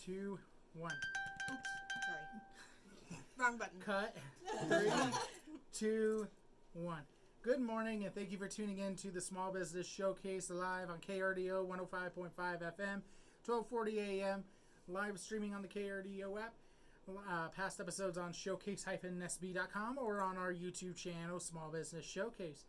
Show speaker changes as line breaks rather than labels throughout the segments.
2, 1.
Oops, sorry. Wrong button.
Cut. 3, 2, 1. Good morning, and thank you for tuning in to the Small Business Showcase live on KRDO 105.5 FM, 1240 AM, live streaming on the KRDO app. Past episodes on showcase-sb.com or on our YouTube channel, Small Business Showcase.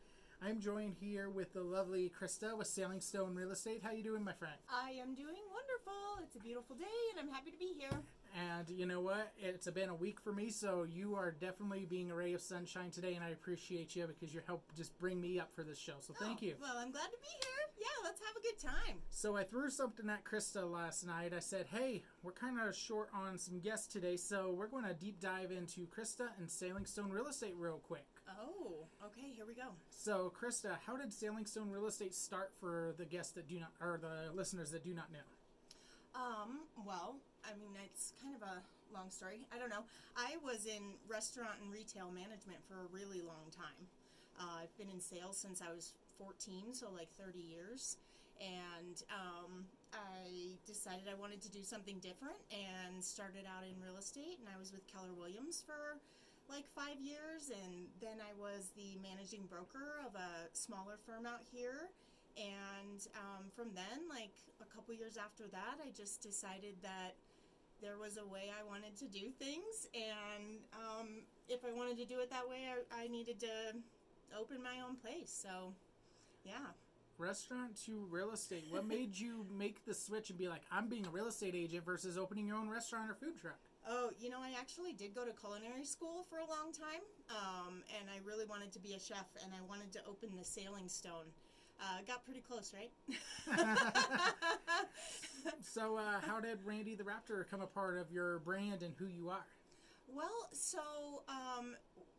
I'm joined here with the lovely Krista with Sailing Stone Real Estate. How you doing, my friend?
I am doing wonderful. It's a beautiful day, and I'm happy to be here.
And you know what? It's been a week for me, so you are definitely being a ray of sunshine today, and I appreciate you because you helped just bring me up for this show. So thank you.
Well, I'm glad to be here. Yeah, let's have a good time.
So I threw something at Krista last night. I said, hey, we're kind of short on some guests today, so we're going to deep dive into Krista and Sailing Stone Real Estate real quick.
Oh, okay, here we go.
So, Krista, how did Sailing Stone Real Estate start for the guests that do not, or the listeners that do not know?
Well, I mean, it's kind of a long story. I don't know. I was in restaurant and retail management for a really long time. I've been in sales since I was 14, so like 30 years. And I decided I wanted to do something different and started out in real estate. And I was with Keller Williams for like 5 years. And then I was the managing broker of a smaller firm out here. And from then, like a couple years after that, I just decided that there was a way I wanted to do things. And if I wanted to do it that way, I needed to open my own place. So, yeah.
Restaurant to real estate. What made you make the switch and be like, I'm being a real estate agent versus opening your own restaurant or food truck?
Oh, you know, I actually did go to culinary school for a long time. And I really wanted to be a chef, and I wanted to open the Sailing Stone. Got pretty close, right?
So how did Randy the Raptor come a part of your brand and who you are?
Well, so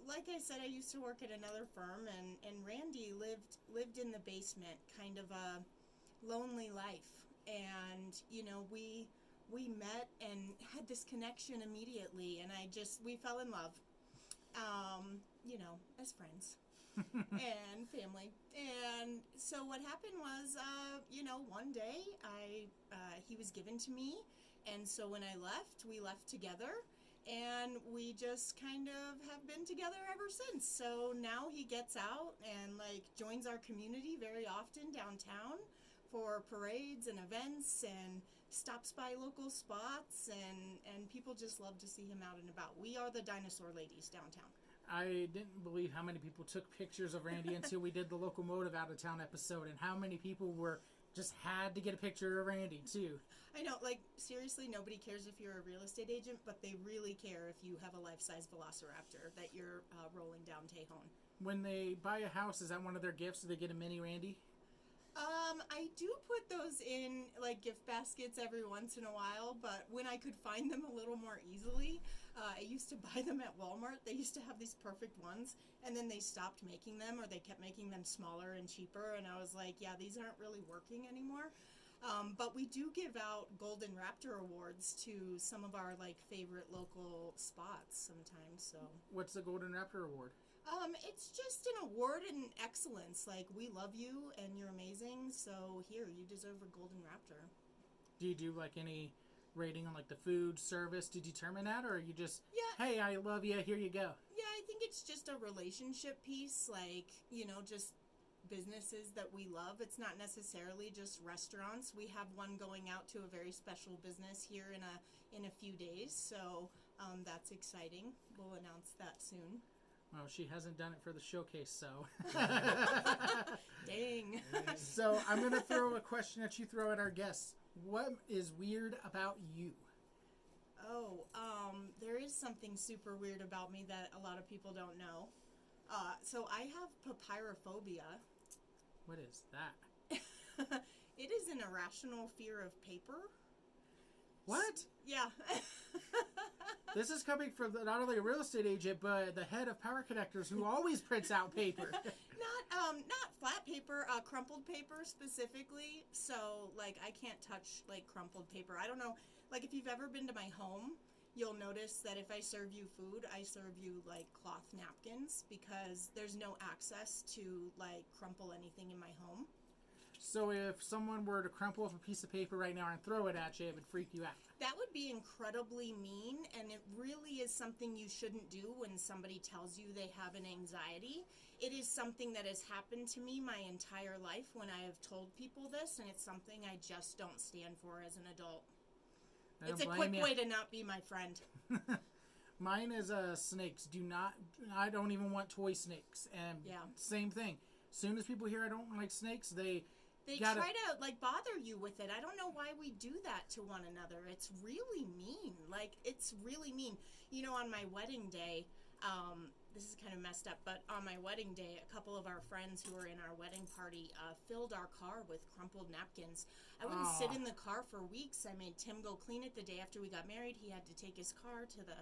like I said, I used to work at another firm, and Randy lived in the basement, kind of a lonely life. And, you know, we met and had this connection immediately, and we fell in love, you know, as friends. And family. And so what happened was, you know, one day he was given to me, and so when I left, we left together, and we just kind of have been together ever since. So now he gets out and like joins our community very often downtown for parades and events, and stops by local spots, and people just love to see him out and about. We are the dinosaur ladies downtown.
I didn't believe how many people took pictures of Randy until we did the Locomotive Out of Town episode, and how many people just had to get a picture of Randy too.
I know, like, seriously, nobody cares if you're a real estate agent, but they really care if you have a life-size Velociraptor that you're rolling down Tejon.
When they buy a house, is that one of their gifts? Do they get a mini Randy?
I do put those in, like, gift baskets every once in a while, but when I could find them a little more easily, I used to buy them at Walmart. They used to have these perfect ones, and then they stopped making them, or they kept making them smaller and cheaper, and I was like, yeah, these aren't really working anymore. But we do give out Golden Raptor Awards to some of our, like, favorite local spots sometimes, so.
What's the Golden Raptor Award?
It's just an award in excellence. Like, we love you and you're amazing, so here, you deserve a Golden Raptor.
Do you do like any rating on like the food service to determine that, or are you just, hey, I love you, here you go?
Yeah, I think it's just a relationship piece, like, you know, just businesses that we love. It's not necessarily just restaurants. We have one going out to a very special business here in a few days, so that's exciting. We'll announce that soon.
Well, she hasn't done it for the showcase, so.
Dang.
So I'm going to throw a question at you, throw at our guests. What is weird about you?
Oh, there is something super weird about me that a lot of people don't know. So I have papyrophobia.
What is that?
It is an irrational fear of paper.
What?
Yeah.
This is coming from not only a real estate agent, but the head of Power Connectors, who always prints out paper.
Not flat paper, crumpled paper specifically. So, like, I can't touch, like, crumpled paper. I don't know, like, if you've ever been to my home, you'll notice that if I serve you food, I serve you, like, cloth napkins, because there's no access to, like, crumple anything in my home.
So if someone were to crumple up a piece of paper right now and throw it at you, it would freak you out.
That would be incredibly mean, and it really is something you shouldn't do when somebody tells you they have an anxiety. It is something that has happened to me my entire life when I have told people this, and it's something I just don't stand for as an adult. It's a quick way to not be my friend.
Mine is snakes. I don't even want toy snakes. And same thing. As soon as people hear I don't like snakes, they try
to like bother you with it. I don't know why we do that to one another. It's really mean. Like, it's really mean. You know, on my wedding day, this is kind of messed up, but on my wedding day, a couple of our friends who were in our wedding party filled our car with crumpled napkins. I wouldn't sit in the car for weeks. I made Tim go clean it the day after we got married. He had to take his car to the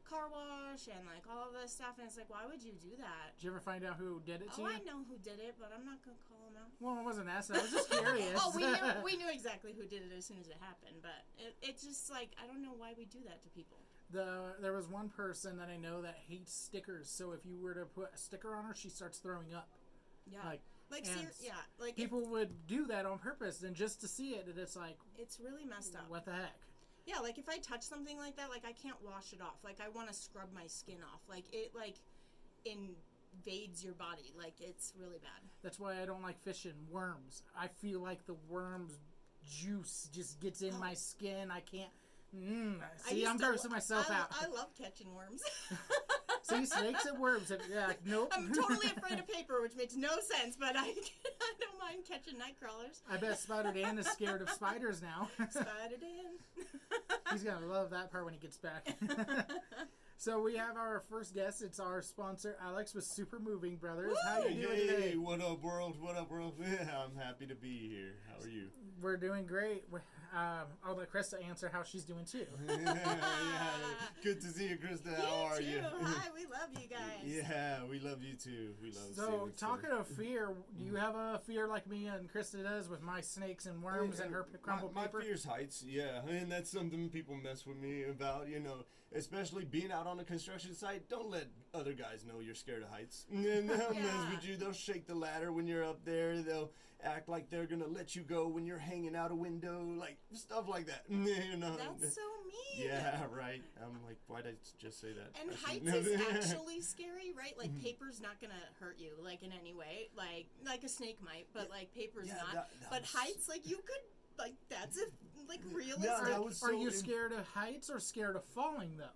car wash and like all of this stuff, and it's like, why would you do that?
Did you ever find out who did it to you?
I know who did it, but I'm not gonna call him out.
Well, I wasn't asking. I was just curious.
we knew exactly who did it as soon as it happened, but it's just like, I don't know why we do that to people.
There was one person that I know that hates stickers, so if you were to put a sticker on her, she starts throwing up.
Yeah. Like
people would do that on purpose, and just to see it, and it's like,
it's really messed up.
What the heck?
Yeah, like if I touch something like that, like I can't wash it off. Like I want to scrub my skin off. Like it invades your body. Like it's really bad.
That's why I don't like fishing worms. I feel like the worm's juice just gets in my skin. I can't. See, I'm grossing myself out.
I love catching worms.
See, snakes and worms. Nope.
I'm totally afraid of paper, which makes no sense, but I don't mind catching night crawlers.
I bet Spider Dan is scared of spiders now.
Spider Dan.
He's going to love that part when he gets back. So we have our first guest. It's our sponsor, Alex, with Super Moving Brothers.
Woo!
How are you doing today?
What up, world? What up, world? I'm happy to be here. How are you?
We're doing great. I'll let Krista answer how she's doing, too.
Yeah. Good to see you, Krista. How are you?
Hi, we love you guys.
Yeah, we love you, too. We love
So, talking of fear, do you have a fear like me and Krista does with my snakes and worms and her crumpled paper?
My fear's heights, yeah. And that's something people mess with me about, you know. Especially being out on a construction site, don't let other guys know you're scared of heights. And they'll mess with you. They'll shake the ladder when you're up there. They'll act like they're going to let you go when you're hanging out a window. Like, stuff like that. You know?
That's so mean.
Yeah, right. I'm like, why'd I just say that?
And heights is actually scary, right? Like, paper's not going to hurt you, like, in any way. Like a snake might, but, like, paper's not. But heights, like, you could... Like, that's realistic.
Yeah,
Are you scared of heights or scared of falling, though?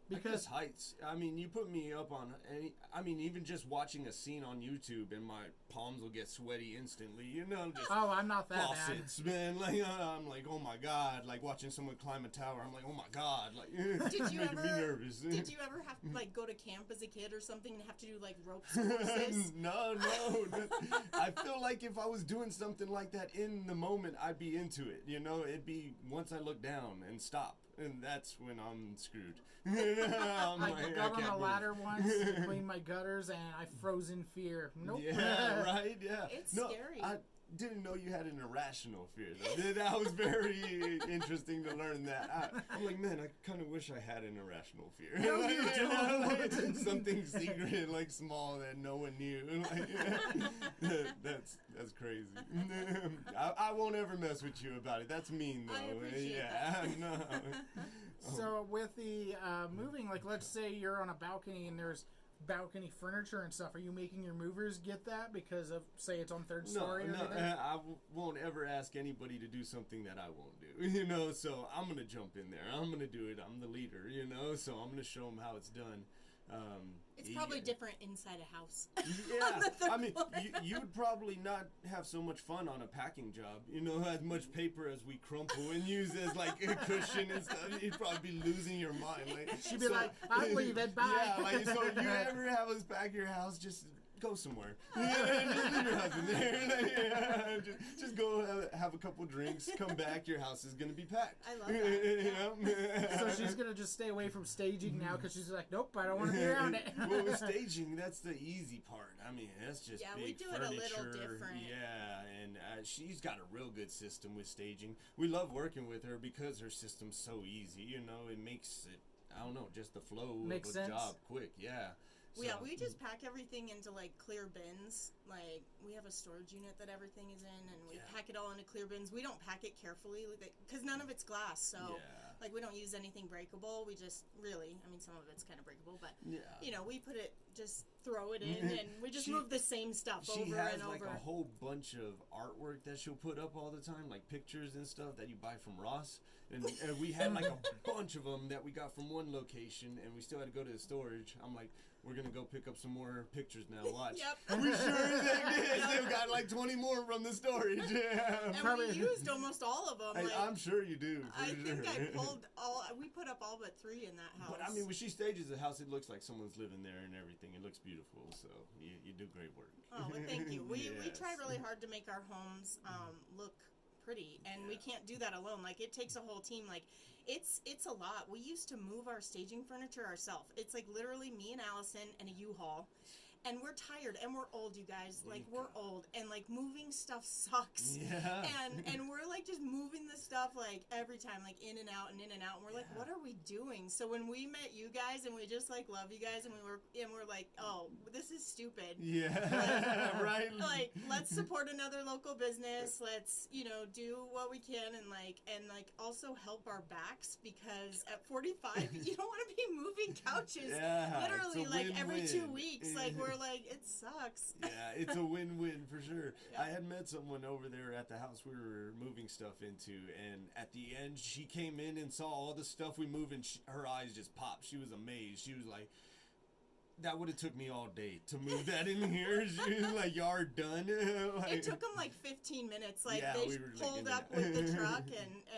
Because heights. I mean, you put me up on any... I mean, even just watching a scene on YouTube and my palms will get sweaty instantly. You know, just
I'm not that
faucets, man. Like, I'm like, oh my God. Like, watching someone climb a tower, I'm like, oh my God. Like, making me nervous.
Did you ever have to, like, go to camp as a kid or something and have to do, like, ropes courses?
No. I feel like if I was doing something like that in the moment, I'd be into it. You know, it'd be once I look down and stop. And that's when I'm screwed.
I got on a ladder once to clean my gutters, and I froze in fear. Nope.
Yeah, right? Yeah.
It's scary.
I didn't know you had an irrational fear, though. That was very interesting to learn that. I'm like, man, I kind of wish I had an irrational fear.
No, you don't.
Like, something secret, like small that no one knew. Like, that's crazy. I won't ever mess with you about it. That's mean, though.
I appreciate that.
No.
So with the moving, like let's say you're on a balcony and there's balcony furniture and stuff. Are you making your movers get that because of, say, it's on third story?
No, I won't ever ask anybody to do something that I won't do. You know, so I'm gonna jump in there. I'm gonna do it. I'm the leader. You know, so I'm gonna show them how it's done.
It's probably different inside a house.
Yeah, I mean, you would probably not have so much fun on a packing job. You know, as much paper as we crumple and use as like a cushion and stuff. You'd probably be losing your mind. Like,
she'd be like, "I'm leaving. Bye."
Yeah, like so. If you ever have us pack your house, just go somewhere. Just leave your husband there. Just go have a couple drinks. Come back. Your house is gonna be packed.
I love that.
Yeah.
So she's gonna just stay away from staging now because she's like, nope, I don't want to be around it.
Well, with staging, that's the easy part. I mean, that's just big
we do
furniture.
it a little different.
Yeah, and she's got a real good system with staging. We love working with her because her system's so easy. You know, it makes it. I don't know, just the flow
Makes
of a
sense.
job quick. Yeah.
We just pack everything into like clear bins. Like we have a storage unit that everything is in, and we pack it all into clear bins. We don't pack it carefully because none of it's glass, so like we don't use anything breakable. We just some of it's kind of breakable, but we put it, just throw it in, and we just move the same stuff over and over.
She has like a whole bunch of artwork that she'll put up all the time, like pictures and stuff that you buy from Ross. And we had like a bunch of them that we got from one location, and we still had to go to the storage. I'm like, we're going to go pick up some more pictures now. Watch.
Yep.
We sure they've got like 20 more from the storage.
And we used almost all of them.
I'm sure you do.
I think we put up all but 3 in that house.
But I mean, when she stages the house, it looks like someone's living there and everything. It looks beautiful. So you do great work.
Oh, well, thank you. We try really hard to make our homes look pretty, and we can't do that alone. Like it takes a whole team. Like it's a lot. We used to move our staging furniture ourselves. It's like literally me and Allison and a U-Haul, and we're tired and we're old, you guys. Like we're old, and like moving stuff sucks.
Yeah.
And we're like just moving the stuff like every time, like in and out and in and out. And we're like, what are we doing? So when we met you guys, and we just like love you guys, and we're like, oh, this is stupid.
Yeah. Right.
Like let's support another local business. Let's do what we can, and also help our backs, because at 45 you don't want to be moving couches literally like every 2 weeks. Like we're like, it sucks.
Yeah, it's a win-win for sure. I had met someone over there at the house we were moving stuff into, and at the end she came in and saw all the stuff we moved, and her eyes just popped. She was amazed. She was like, that would have took me all day to move that in here. She was like, y'all done.
It took them like 15 minutes. Like they pulled up with the truck,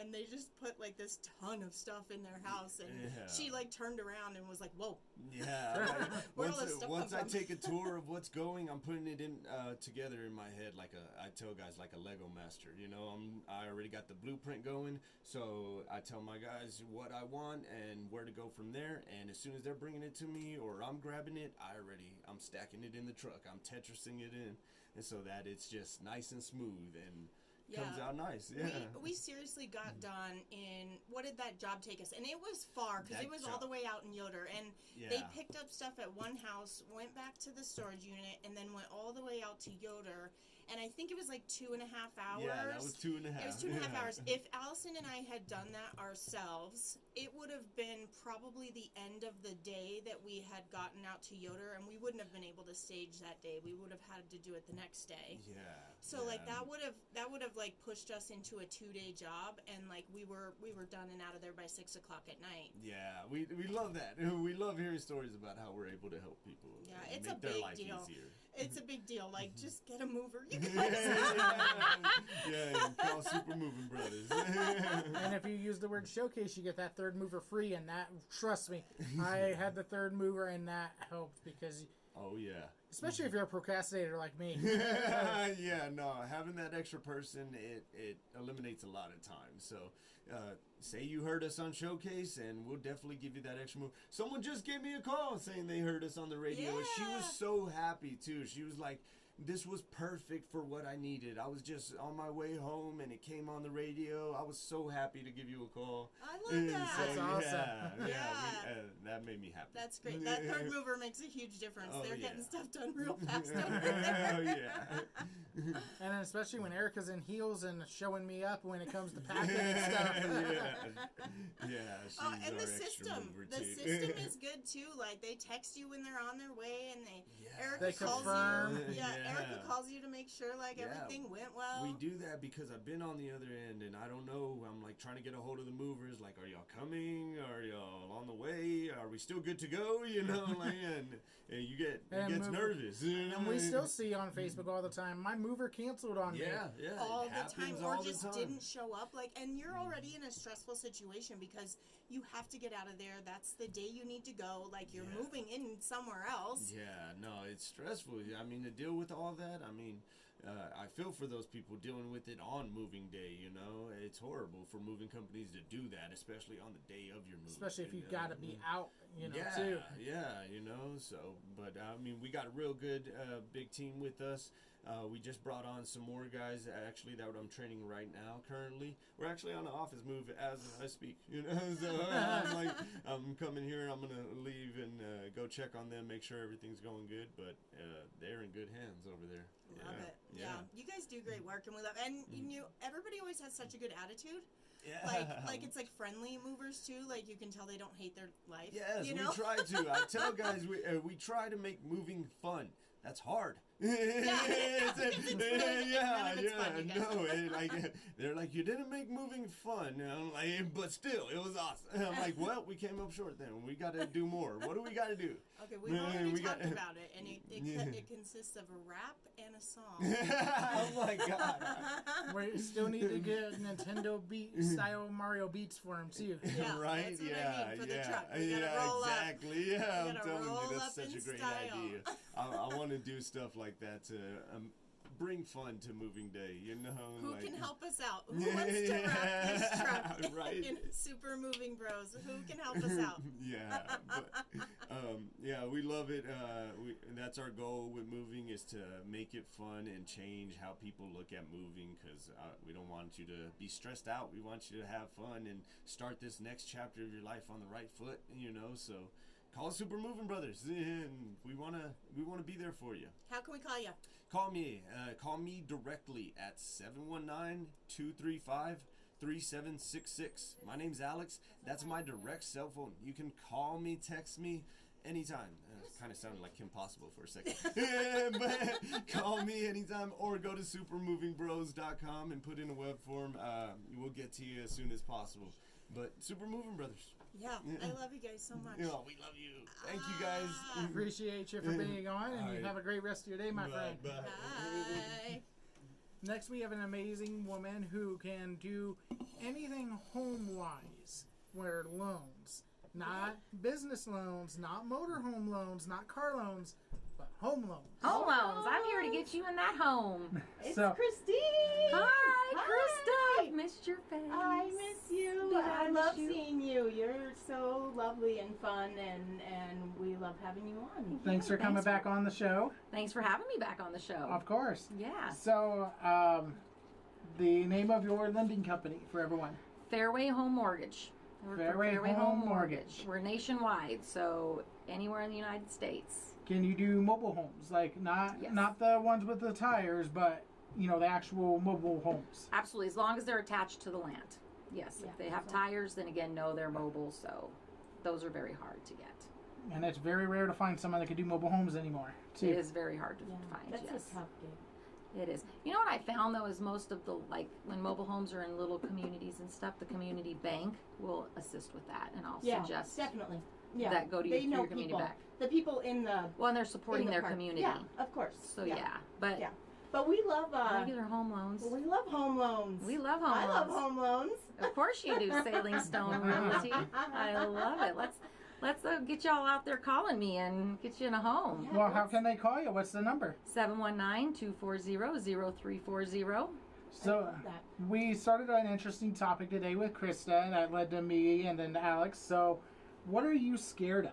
and they just put like this ton of stuff in their house, and she like turned around and was like, whoa.
Yeah.
Where all this stuff
once
come
I
from?
take a tour of what's going, I'm putting it in together in my head I tell guys like a Lego master. I already got the blueprint going, so I tell my guys what I want and where to go from there. And as soon as they're bringing it to me or I'm grabbing it, I'm stacking it in the truck. I'm Tetrising it in, and so that it's just nice and smooth and comes out nice. Yeah.
We seriously got done in, what did that job take us? And it was far, because it was all the way out in Yoder, and they picked up stuff at one house, went back to the storage unit, and then went all the way out to Yoder. And I think it was like 2.5 hours.
Yeah, that was 2.5.
It was 2.5 hours. If Allison and I had done that ourselves, it would have been probably the end of the day that we had gotten out to Yoder, and we wouldn't have been able to stage that day. We would have had to do it the next day.
Yeah.
So like that would have like pushed us into a 2-day job, and like we were done and out of there by 6 o'clock at night.
Yeah, we love that. We love hearing stories about how we're able to help people.
Yeah, it's
make
a
their
big
life
deal.
Easier.
It's a big deal. Like, just get a mover, you guys.
Yeah, call Super Moving Brothers.
And if you use the word showcase, you get that third mover free, and that, trust me, I had the third mover, and that helped because...
Oh, yeah.
Especially if you're a procrastinator like me.
Yeah, no, having that extra person, it eliminates a lot of time. So, say you heard us on Showcase, and we'll definitely give you that extra move. Someone just gave me a call saying they heard us on the radio, and she was so happy, too. She was like, this was perfect for what I needed. I was just on my way home, and it came on the radio. I was so happy to give you a call.
I love that.
So, that's awesome.
That made me happy.
That's great. That third mover makes a huge difference.
Oh,
They're
yeah.
getting stuff done real fast over there.
Oh, yeah.
And then especially when Erica's in heels and showing me up when it comes to packing and stuff.
Yeah, she's
And
our
the
extra
system.
mover,
The
too.
system is good too. Like they text you when they're on their way, and Erica
They
calls
confirm.
you. Erica calls you to make sure like everything went well.
We do that because I've been on the other end, and I don't know. I'm like trying to get a hold of the movers. Like, are y'all coming? Are y'all on the way? Are we still good to go? And you get nervous.
And we still see on Facebook all the time, my mover canceled on me.
Yeah,
all
it
the time,
happens
or
all the
just
time.
didn't show up. Like, and you're already in a stressful situation because you have to get out of there. That's the day you need to go. Like, you're moving in somewhere else.
Yeah, no, it's stressful. I mean, to deal with all that, I mean, I feel for those people dealing with it on moving day, It's horrible for moving companies to do that, especially on the day of your move.
Especially if you've got to be out, too.
Yeah, so, but, I mean, we got a real good big team with us. We just brought on some more guys actually that I'm training right now. Currently, we're actually on the office move as I speak. So I'm coming here. I'm gonna leave and go check on them, make sure everything's going good. But they're in good hands over there.
Love it. Yeah. You guys do great work, and we love. And everybody always has such a good attitude.
Yeah.
Like it's like friendly movers too. Like you can tell they don't hate their life.
Yes,
you know?
we try to. I tell guys we try to make moving fun. That's hard.
None of it's fun,
they're like, you didn't make moving fun. And I'm like, but still, it was awesome. And I'm like, well, we came up short then. We got to do more. What do we got to do?
Okay, we've already talked about it, and it consists of a rap and a song.
Oh my God.
We still need to get Nintendo Beat style Mario Beats for him too.
Yeah,
Right?
That's what I mean for the truck. We gotta
Yeah,
roll
exactly.
Up.
Yeah,
We
I'm
gotta
telling you,
roll
that's
up
such
in
a great
style.
idea. I want to do stuff like that to bring fun to moving day,
Who
like,
can help us out? Who wants to wrap this truck
right?
in Super Moving Bros? Who can help us out?
We love it. That's our goal with moving, is to make it fun and change how people look at moving, because we don't want you to be stressed out. We want you to have fun and start this next chapter of your life on the right foot, so call Super Moving Brothers, and we wanna be there for you.
How can we call you?
Call me directly at 719-235-3766. My name's Alex. That's my direct cell phone. You can call me, text me anytime. Kind of sounded like Kim Possible for a second. But call me anytime, or go to supermovingbros.com and put in a web form. We'll get to you as soon as possible. But Super Moving Brothers.
Yeah, I love you guys so much.
We love you. Thank you guys.
Appreciate you for being on, and you have a great rest of your day, my friend.
Bye.
Bye.
Next, we have an amazing woman who can do anything home-wise, where loans, not business loans, not motorhome loans, not car loans, but home loans.
Home loans. I'm here to get you in that home.
It's
So-
Christine.
Hi, Krista. I've missed your face.
I miss you.
Yeah, I
I
miss
love
you.
seeing you. You're so lovely and fun, and we love having you on.
Thanks for coming back on the show.
Thanks for having me back on the show.
Of course.
Yeah.
So, the name of your lending company for everyone.
Fairway Home Mortgage. We're for
Fairway Home Mortgage.
We're nationwide, so anywhere in the United States.
Can you do mobile homes? Like not
Yes.
not the ones with the tires, but the actual mobile homes.
Absolutely, as long as they're attached to the land. Yes.
Yeah,
If they have
exactly.
tires, then again, no, they're mobile, so those are very hard to get.
And it's very rare to find someone that can do mobile homes anymore. Too.
It is very hard to
Yeah,
find,
that's
yes.
a tough gig.
It is. You know what I found though is most of the, like, when mobile homes are in little communities and stuff, the community bank will assist with that, and I'll
Yeah,
suggest
definitely. Yeah,
that go to
they
your
know
community
people.
bank.
The people in the
Well, and they're supporting
in the
their
park.
community.
Yeah, of course.
So yeah, but
Yeah. But we love
regular home loans.
we love home loans.
We love home
I
loans.
love home loans.
Of course you do, Sailing Stone Realty. I love it. Let's get y'all out there calling me and get you in a home.
Yeah.
Well, how can they call you? What's the number?
719-240-0340.
So
love that.
we started an interesting topic today with Krista that led to me and then to Alex. So, what are you scared of?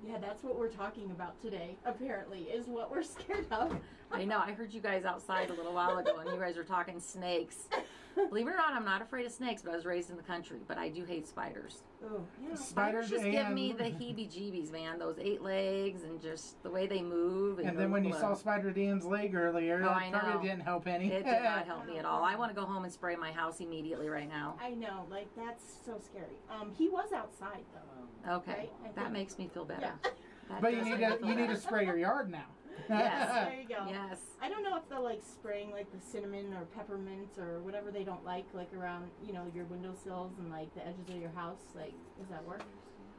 Yeah, that's what we're talking about today, apparently, is what we're scared of.
I know. I heard you guys outside a little while ago, and you guys were talking snakes. Believe it or not, I'm not afraid of snakes, but I was raised in the country. But I do hate spiders.
Oh, yeah.
Spiders
just give
and
me the heebie-jeebies, man. Those 8 legs and just the way they move.
And then when you saw Spider Dan's leg earlier,
Oh, I
that probably
know.
didn't help any.
it did not help me at all. I want to go home and spray my house immediately right now.
I know, like, that's so scary. He was outside, though.
Okay,
Right, I
that
think-
makes me feel better.
Yeah.
That
But you
does
need
make me
to
feel
you need to
better.
spray your yard now.
Yes.
There you go.
Yes.
I don't know if they're, like, spraying, like, the cinnamon or peppermint or whatever they don't like around, your windowsills and, like, the edges of your house. Like, does that work?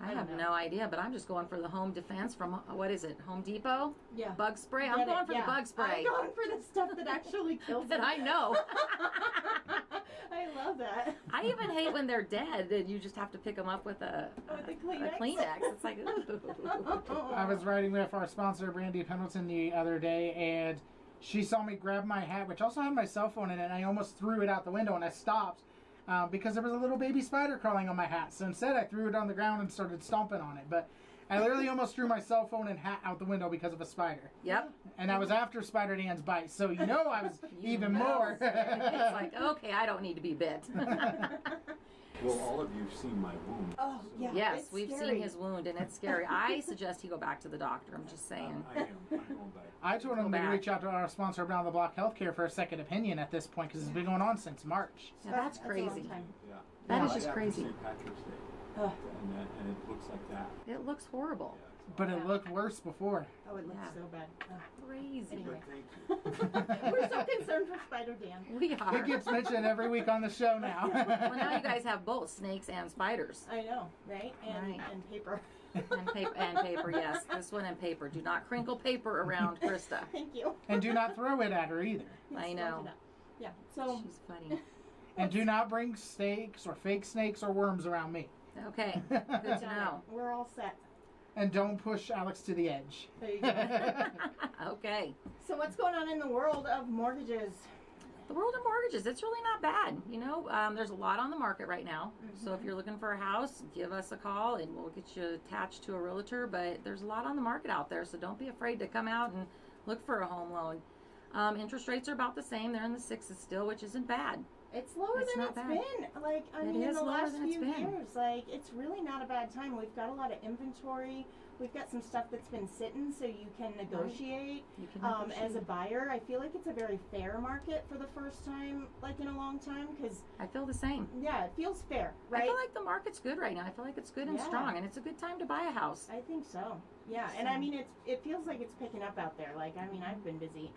I
I
have
don't
no idea, but I'm just going for the home defense from, what is it, Home Depot?
Yeah.
Bug spray? I'm
Get
going
it,
for
yeah.
the bug spray.
I'm going for the stuff that actually kills
That
them.
I know.
I love that.
I even hate when they're dead and you just have to pick them up with a
Kleenex.
Kleenex. It's like, ooh.
I was riding with our sponsor, Brandy Pendleton, the other day, and she saw me grab my hat, which also had my cell phone in it, and I almost threw it out the window, and I stopped because there was a little baby spider crawling on my hat. So instead, I threw it on the ground and started stomping on it. But I literally almost threw my cell phone and hat out the window because of a spider.
Yep.
And I was after Spider Dan's bite, so I was even more.
It's like, okay, I don't need to be bit.
Well, all of you've seen my wound.
Oh, yeah.
Yes,
it's
we've
scary.
seen his wound, and it's scary. I suggest he go back to the doctor. I'm just saying.
I am. I'm going back.
I told him
Go
to
back.
reach out to our sponsor, Down the Block Healthcare, for a second opinion at this point, because it's been going on since March.
Yeah, that's
a long
crazy.
time.
Yeah.
That is
Right
just
after
crazy.
St. Patrick's Day.
Ugh.
And it looks like that.
It looks horrible.
Yeah, it's
But
Yeah.
it looked worse before.
Oh, it looks
Yeah.
so bad. Ugh.
Crazy.
Anyway.
But thank you.
We're so concerned for Spider Dan.
We are.
It gets mentioned every week on the show now.
Well, now you guys have both snakes and spiders.
I know, right? And
Right.
and paper.
And paper, yes. This one and paper. Do not crinkle paper around Krista.
Thank you.
And do not throw it at her either.
I
Yes,
know.
don't do that. Yeah. So
She's funny.
And do not bring snakes or fake snakes or worms around me.
Okay, good to
got
know.
it. We're all set.
And don't push Alex to the edge.
There you go.
Okay.
So what's going on in the world of mortgages?
The world of mortgages, it's really not bad. You know, there's a lot on the market right now. So if you're looking for a house, give us a call and we'll get you attached to a realtor. But there's a lot on the market out there, so don't be afraid to come out and look for a home loan. Interest rates are about the same. They're in the 6s still, which isn't bad.
It's lower
It's
than
not
it's
bad.
been. Like, I
It
mean, in
is
the
lower
last
than it's
few
been.
years, like, it's really not a bad time. We've got a lot of inventory. We've got some stuff that's been sitting, so you can negotiate.
You can
As a
negotiate.
buyer, I feel like it's a very fair market for the first time, like in a long time, because
I feel the same.
yeah, it feels fair, right?
I feel like the market's good right now. I feel like it's good and
Yeah.
strong, and it's a good time to buy a house.
I think so. Yeah, and I mean, it feels like it's picking up out there. Like, I mean, I've been busy,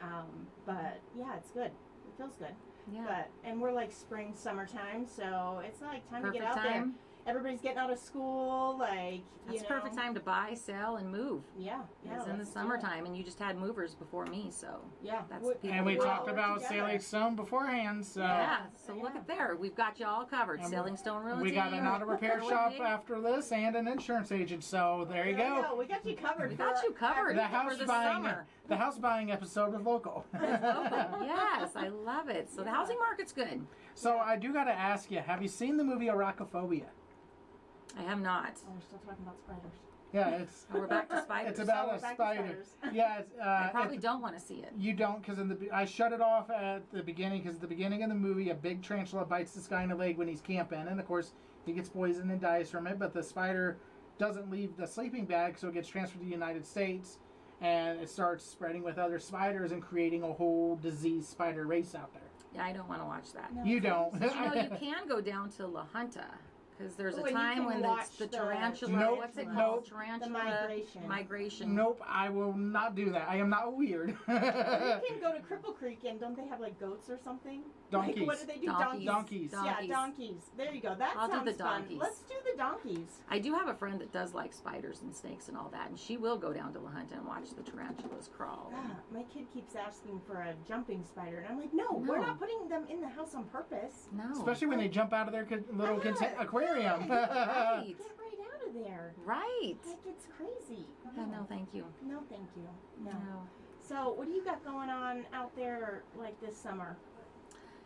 but yeah, it's good. It feels good.
Yeah.
But and we're like spring, summertime, so it's like time
Perfect
to get out there.
time.
Everybody's getting out of school, like
That's
you know.
perfect time to buy, sell, and move.
Yeah, yeah.
It's in the
let's do it.
summertime, and you just had movers before me, so
Yeah,
That's
we-
people
And we
We're
talked
all
about
together.
Sailing Stone beforehand, so
yeah. So look
Yeah.
at there, we've got you all covered.
And
Sailing Stone Realty.
we got an auto repair
Realty.
shop after this and an insurance agent, so there you go.
We got you covered.
We got you covered
The
for
house
the
buying
summer.
the house buying episode with local.
Yes, I love it. So the housing market's good.
So I do gotta ask you, have you seen the movie Arachnophobia?
I have not.
Oh, we're still talking about spiders.
Yeah, it's
Oh, we're back to spiders.
it's about
we're
a
back to
spider.
spiders.
Yeah, it's,
I probably
it's-
don't want to see it.
You don't, because I shut it off at the beginning, because at the beginning of the movie, a big tarantula bites this guy in the leg when he's camping, and of course, he gets poisoned and dies from it, but the spider doesn't leave the sleeping bag, so it gets transferred to the United States, and it starts spreading with other spiders and creating a whole diseased spider race out there.
Yeah, I don't want to watch that.
No,
You
it's
don't.
But you know, you can go down to La Junta. Because there's
Oh,
a
and you
time
can
when
watch
the
the
tarantula,
Nope,
what's it
nope.
called? Tarantula
migration.
Migration.
Nope, I will not do that. I am not weird.
Or you can go to Cripple Creek and don't they have like goats or something?
Donkeys.
Like, what do they do?
Donkeys.
Donkeys.
Yeah, donkeys. There you go. That
I'll do
sounds
the
fun.
donkeys.
Let's do the donkeys.
I do have a friend that does like spiders and snakes and all that, and she will go down to La Junta and watch the tarantulas crawl.
Yeah, my kid keeps asking for a jumping spider, and I'm like, no, we're
No.
not putting them in the house on purpose.
No.
Especially when they jump out of their little aquarium.
Right.
Get right out of there.
Right.
Like, it's crazy.
Yeah, no, thank you.
No, thank you. No.
No.
So, what do you got going on out there like this summer?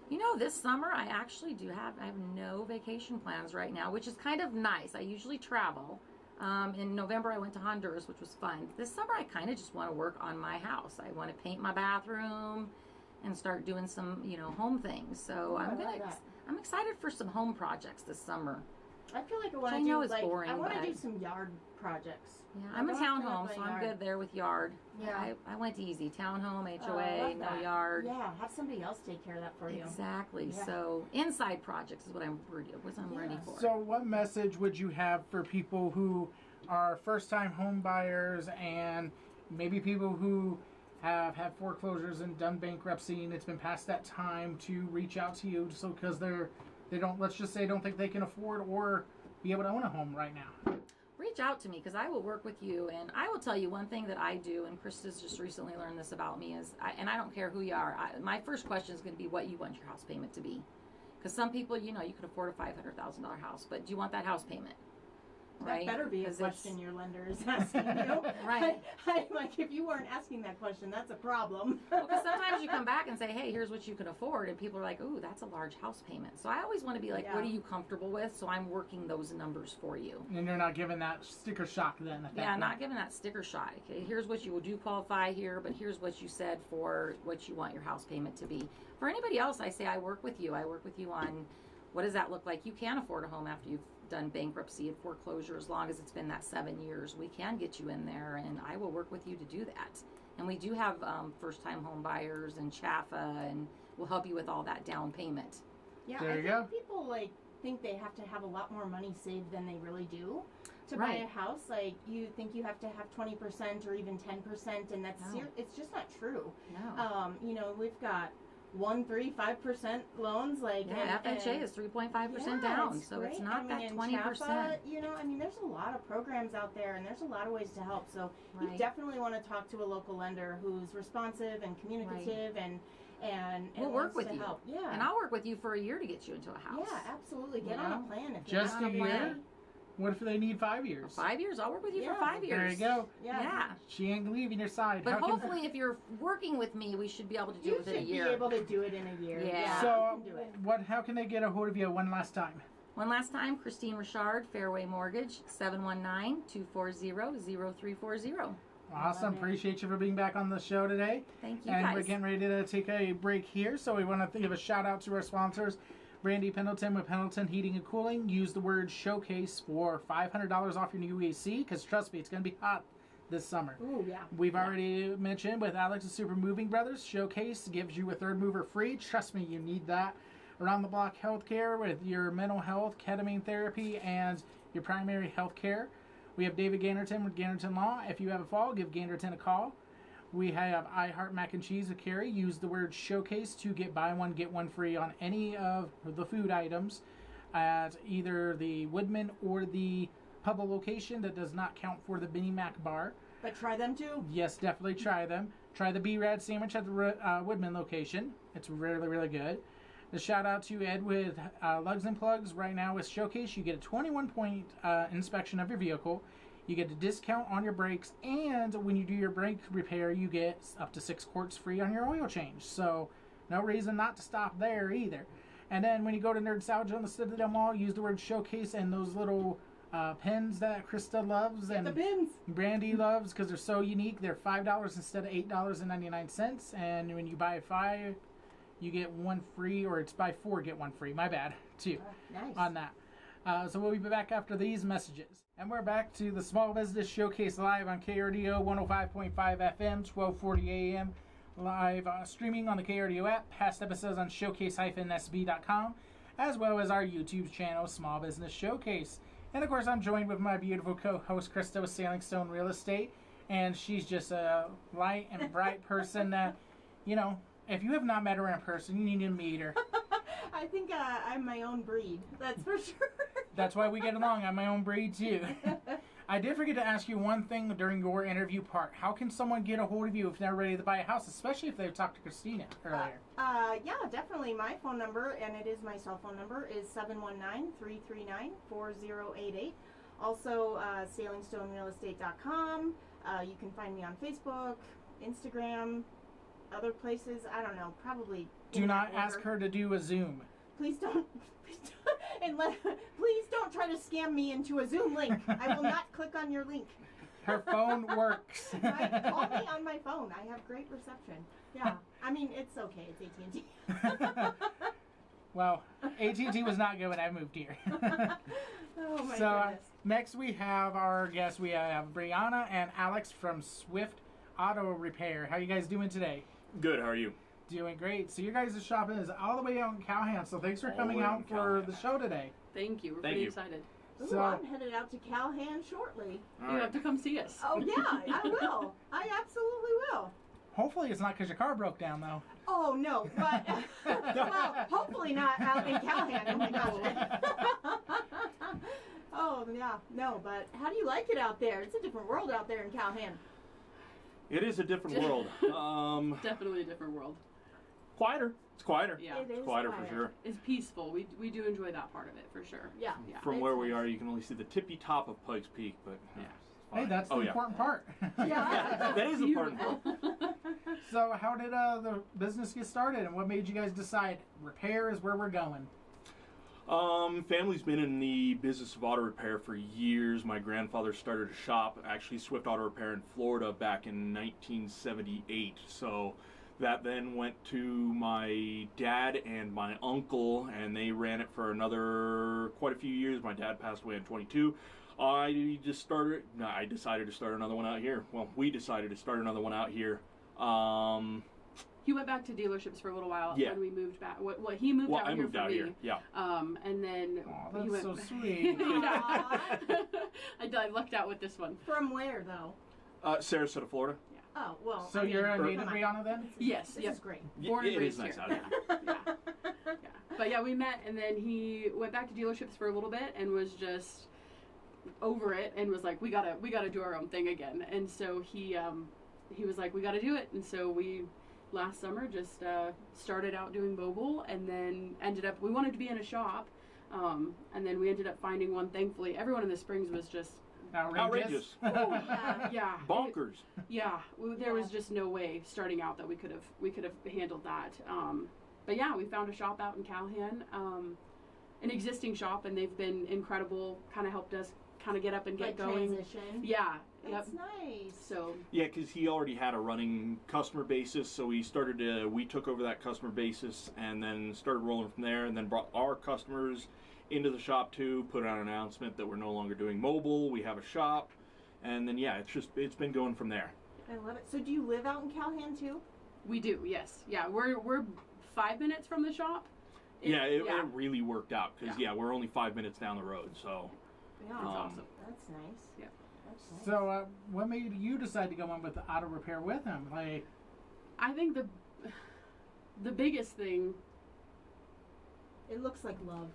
You know, this summer I actually I have no vacation plans right now, which is kind of nice. I usually travel. In November I went to Honduras, which was fun. This summer I kind of just want to work on my house. I want to paint my bathroom and start doing some, home things. So
I
I'm
love that.
I'm excited for some home projects this summer.
I feel like I
Which
want
I
to
know
do
is
like
boring,
I want to
but-
do some yard projects.
Yeah,
I
I'm a
don't have to
townhome,
have
so
my
I'm
yard.
good there with yard.
Yeah.
I went easy. Townhome,
I
HOA,
love
no
that.
yard.
Yeah, have somebody else take care of that for you.
Exactly.
Yeah.
So inside projects is what I'm ready
Yeah.
for.
So, what message would you have for people who are first-time home buyers and maybe people who have had foreclosures and done bankruptcy and it's been past that time to reach out to you, so because they don't, let's just say, don't think they can afford or be able to own a home right now?
Reach out to me because I will work with you, and I will tell you one thing that I do, and Krista's just recently learned this about me, and I don't care who you are. My first question is going to be what you want your house payment to be. Because some people, you can afford a $500,000 house, but do you want that house payment? right?
That better be a
'Cause it's-
question your lender is asking you.
Right.
I'm like, if you weren't asking that question, that's a problem.
Well, because sometimes you come back and say, hey, here's what you can afford. And people are like, ooh, that's a large house payment. So I always want to be like, what are
Yeah.
you comfortable with? So I'm working those numbers for you.
And you're not giving that sticker shock then. At that
Yeah,
point.
not giving that sticker shock. Okay, here's what you do qualify here, but here's what you said for what you want your house payment to be. For anybody else, I say I work with you. I work with you on what does that look like. You can afford a home after you've done bankruptcy and foreclosure as long as it's been that 7 years. We can get you in there, and I will work with you to do that. And we do have first-time home buyers and CHFA, and we'll help you with all that down payment.
Yeah,
There
I
you
think
go.
people like think they have to have a lot more money saved than they really do to buy
Right.
a house. Like you think you have to have 20% or even 10%, and that's
No.
it's just not true.
No.
You know, we've got 1, 3, 5% loans. Like
Yeah,
and,
FHA
and,
is 3.5%
yeah,
down,
it's
so it's
great.
not
I
that
mean, and
20%.
CHFA, you know, I mean, there's a lot of programs out there, and there's a lot of ways to help. So you
Right.
definitely want to talk to a local lender who's responsive and communicative and
We'll work
wants
with
to
you.
help. Yeah.
And I'll work with you for a year to get you into a house.
Yeah, absolutely. Get
You
on
know?
a plan if
Just
you're
a
not on
year?
plan.
What if they need 5 years?
5 years, I'll work with you
Yeah.
for 5 years.
There you go.
Yeah.
She ain't leaving your side.
But
How can-
hopefully, if you're working with me, we should be able to do
You
it within a
should
year.
be able to do it in a year.
Yeah.
you
So,
can do it.
how can they get a hold of you one last time?
One last time, Christine Richard, Fairway Mortgage, 719-240-0340.
Awesome.
Love it.
Appreciate you for being back on the show today.
Thank you,
And
guys.
we're getting ready to take a break here, so we want to give a shout out to our sponsors. Brandy Pendleton with Pendleton Heating and Cooling. Use the word showcase for $500 off your new AC, because trust me, it's going to be hot this summer.
Ooh, yeah.
We've already mentioned with Alex and Super Moving Brothers, Showcase gives you a third mover free. Trust me, you need that. Around the block healthcare with your mental health, ketamine therapy, and your primary health care. We have David Ganderton with Ganderton Law. If you have a fall, give Ganderton a call. We have I Heart Mac and Cheese with Carrie. Use the word showcase to get buy one, get one free on any of the food items at either the Woodman or the Pubble location. That does not count for the Benny Mac bar.
But try them too.
Yes, definitely try them. Try the B-Rad sandwich at the Woodman location. It's really, really good. The shout out to Ed with Lugs and Plugs. Right now with Showcase, you get a 21-point inspection of your vehicle. You get a discount on your brakes, and when you do your brake repair, you get up to 6 quarts free on your oil change. So, no reason not to stop there either. And then when you go to Nerdsalgia on the Citadel Mall, use the word Showcase and those little pens that Krista loves
Get
and
the pins.
Brandy loves because they're so unique. They're $5 instead of $8.99. And when you buy 5, you get 1 free, or it's buy 4, get 1 free. My bad, too,
Nice.
on that. So we'll be back after these messages. And we're back to the Small Business Showcase live on KRDO 105.5 FM, 1240 AM. Live streaming on the KRDO app. Past episodes on showcase-sb.com, as well as our YouTube channel, Small Business Showcase. And of course, I'm joined with my beautiful co-host, Krista with Sailing Stone Real Estate. And she's just a light and bright person that, you know, if you have not met her in person, you need to meet her.
I think I'm my own breed. That's for sure.
That's why we get along. I'm my own breed, too. I did forget to ask you one thing during your interview part. How can someone get a hold of you if they're ready to buy a house, especially if they've talked to Christina earlier?
Yeah, definitely. My phone number, and it is my cell phone number, is 719-339-4088. Also, sailingstonerealestate.com. You can find me on Facebook, Instagram, other places. I don't know, probably.
Do not ask her to do a Zoom.
Please don't. Please don't try to scam me into a Zoom link. I will not click on your link.
Her phone works.
Right? Call me on my phone. I have great reception. Yeah. I mean, it's okay. It's AT&T.
Well, AT&T was not good when I moved here.
Oh my
So
goodness.
next we have our guests. We have Brianna and Alex from Swift Auto Repair. How you guys doing today?
Good, how are you?
Doing great. So your guys' shopping is all the way out in Calhan. So thanks for
All the
coming
way
out
in
for
Calhan.
the show today.
Thank you. We're
Thank
pretty
you.
excited.
Ooh,
So-
I'm headed out to Calhan shortly.
All
You
right.
have to come see us.
Oh yeah, I will. I absolutely will.
Hopefully it's not because your car broke down though.
Oh no, but well, hopefully not out in Calhan. Oh my gosh. Oh yeah, no, but how do you like it out there? It's a different world out there in Calhan.
It is a different world.
Definitely a different world.
Quieter.
It's quieter.
Yeah.
It
It's
is
quieter
quiet.
for sure.
It's peaceful. We do enjoy that part of it for sure.
Yeah.
Yeah.
From
It's
where we
nice.
are, you can only see the tippy top of Pikes Peak, but
Yeah.
it's
Hey,
fine.
that's the
Oh, yeah.
important part.
Yeah.
That is the important part.
So, how did the business get started, and what made you guys decide repair is where we're going?
Family's been in the business of auto repair for years. My grandfather started a shop, actually Swift Auto Repair in Florida back in 1978. So that then went to my dad and my uncle, and they ran it for another quite a few years. My dad passed away in 22. I decided to start another one out here. Well, we decided to start another one out here.
He went back to dealerships for a little while
Yeah.
when we moved back. What he moved out
I
here
moved
for
out
me.
here. Yeah.
And then
Aw,
he
that's
went.
so sweet.
Yeah. I lucked out with this one.
From where though?
Sarasota, Florida.
Oh well.
So
I mean,
you're a
come
native
on.
Brianna then?
Yes.
This
Yep.
is great.
Born and
It is
raised
nice
here.
out here.
Yeah. Yeah. But yeah, we met, and then he went back to dealerships for a little bit and was just over it, and was like, we gotta do our own thing again. And so he was like, we gotta do it. And so we last summer just started out doing mobile, and then we wanted to be in a shop, and then we ended up finding one. Thankfully, everyone in the Springs was just
Outrageous.
yeah
Bonkers.
there was just no way starting out that we could have handled that. But yeah, we found a shop out in Callahan, an existing shop, and they've been incredible. Kind of helped us kind of get up and get
Like
going.
transition.
Yeah.
That's
Yep.
nice.
So
Yeah, because he already had a running customer basis, so we took over that customer basis and then started rolling from there, and then brought our customers into the shop too, put out an announcement that we're no longer doing mobile, we have a shop, and then yeah, it's been going from there.
I love it. So do you live out in Callahan too?
we do. Yes. Yeah. We're 5 minutes from the shop.
It really worked out because
Yeah.
we're only 5 minutes down the road, so
Yeah.
It's awesome.
That's nice.
Yeah.
That's nice.
So, what made you decide to go on with the auto repair with him? Like,
I think the biggest thing.
It looks like love.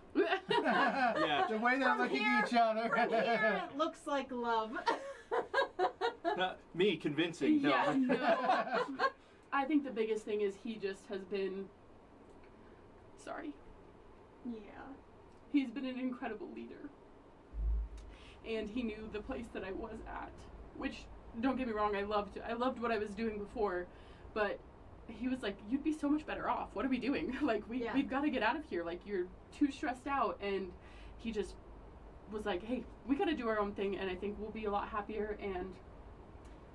yeah.
the way they're
From
looking
here-
at each other.
From here, it looks like love.
Me convincing. No.
Yeah, no. I think the biggest thing is he just has been. Sorry.
Yeah.
He's been an incredible leader. And he knew the place that I was at, which, don't get me wrong, I loved what I was doing before, but he was like, you'd be so much better off. What are we doing? Like, we've got to get out of here. Like, you're too stressed out. And he just was like, hey, we got to do our own thing, and I think we'll be a lot happier and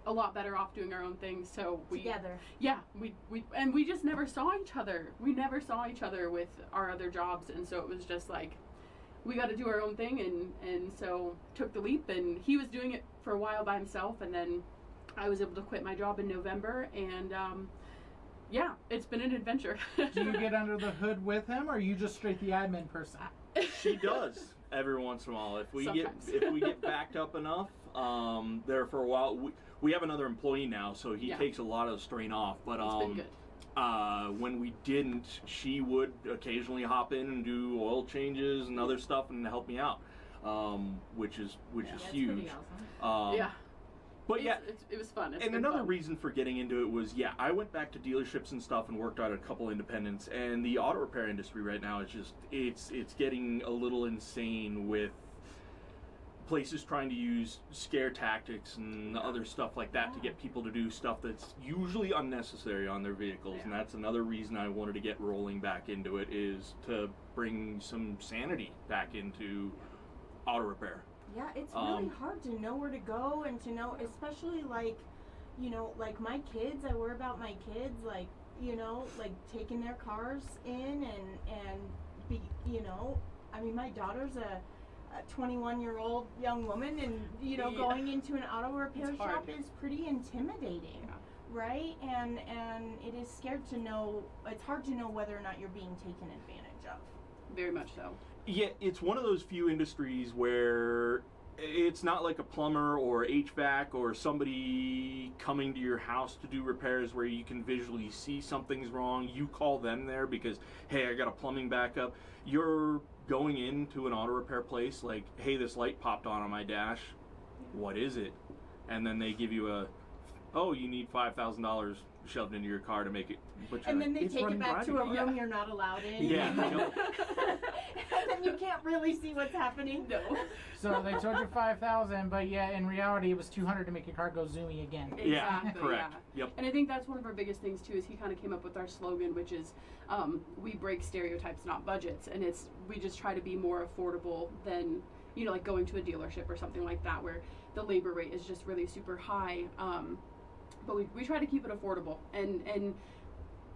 a lot better off doing our own thing. So
Together.
yeah, we just never saw each other. We never saw each other with our other jobs, and so it was just like, we got to do our own thing, and so took the leap. And he was doing it for a while by himself, and then I was able to quit my job in November, and yeah, it's been an adventure.
Do you get under the hood with him, or are you just straight the admin person?
She does every once in a while. If we
Sometimes.
get backed up enough, there for a while. We have another employee now, so he
Yeah.
takes a lot of the strain off. But
It's been good.
when we didn't, she would occasionally hop in and do oil changes and other stuff and help me out, which is
That's
huge.
pretty awesome.
Yeah,
But yeah.
it was fun. It's
And
been
another
fun.
reason for getting into it was, I went back to dealerships and stuff and worked out at a couple independents, and the auto repair industry right now is just, it's getting a little insane with places trying to use scare tactics and other stuff like that to get people to do stuff that's usually unnecessary on their vehicles. And that's another reason I wanted to get rolling back into it, is to bring some sanity back into auto repair.
Yeah, it's really hard to know where to go and to know, especially like, like my kids. I worry about my kids, like, like taking their cars in and be, I mean, my daughter's a 21-year-old young woman, and going into an auto repair
It's hard.
shop is pretty intimidating, right? And it is scared to know. It's hard to know whether or not you're being taken advantage of.
Very much so.
Yeah, it's one of those few industries where it's not like a plumber or HVAC or somebody coming to your house to do repairs where you can visually see something's wrong. You call them there because, hey, I got a plumbing backup. You're going into an auto repair place like, hey, this light popped on my dash. What is it? And then they give you you need $5,000 shoved into your car to make it. But
And
you're
then
like,
they
"It's
take it
running
back to a
driving."
room you're not allowed in.
Yeah, I know.
And then you can't really see what's happening.
No.
So they told you 5,000, but yeah, in reality it was 200 to make your car go zoomy again.
Yeah,
Exactly,
correct.
yeah.
Yep.
And I think that's one of our biggest things too. Is he kind of came up with our slogan, which is we break stereotypes, not budgets, and we just try to be more affordable than like going to a dealership or something like that, where the labor rate is just really super high. But we try to keep it affordable, and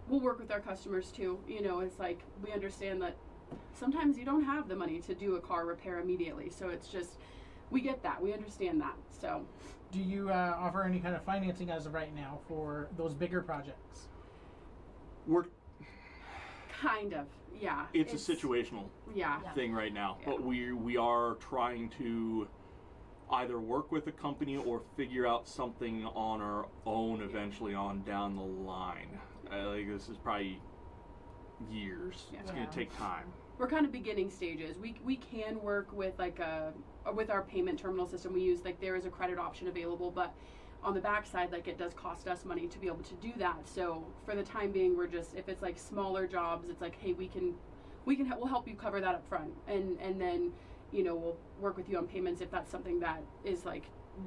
we'll work with our customers too. It's like we understand that sometimes you don't have the money to do a car repair immediately, so it's just we get that, we understand that. So
Do you offer any kind of financing as of right now for those bigger projects?
We're
kind of, yeah.
it's a situational
Yeah.
thing right now,
Yeah.
but we are trying to either work with a company or figure out something on our own eventually on down the line. Like this is probably years.
Yeah.
It's going to take time.
We're kind of beginning stages. We can work with with our payment terminal system. We use there is a credit option available, but on the backside, it does cost us money to be able to do that. So for the time being, we're just, if it's smaller jobs, it's hey, we'll help you cover that up front, and then we'll work with you on payments if that's something that is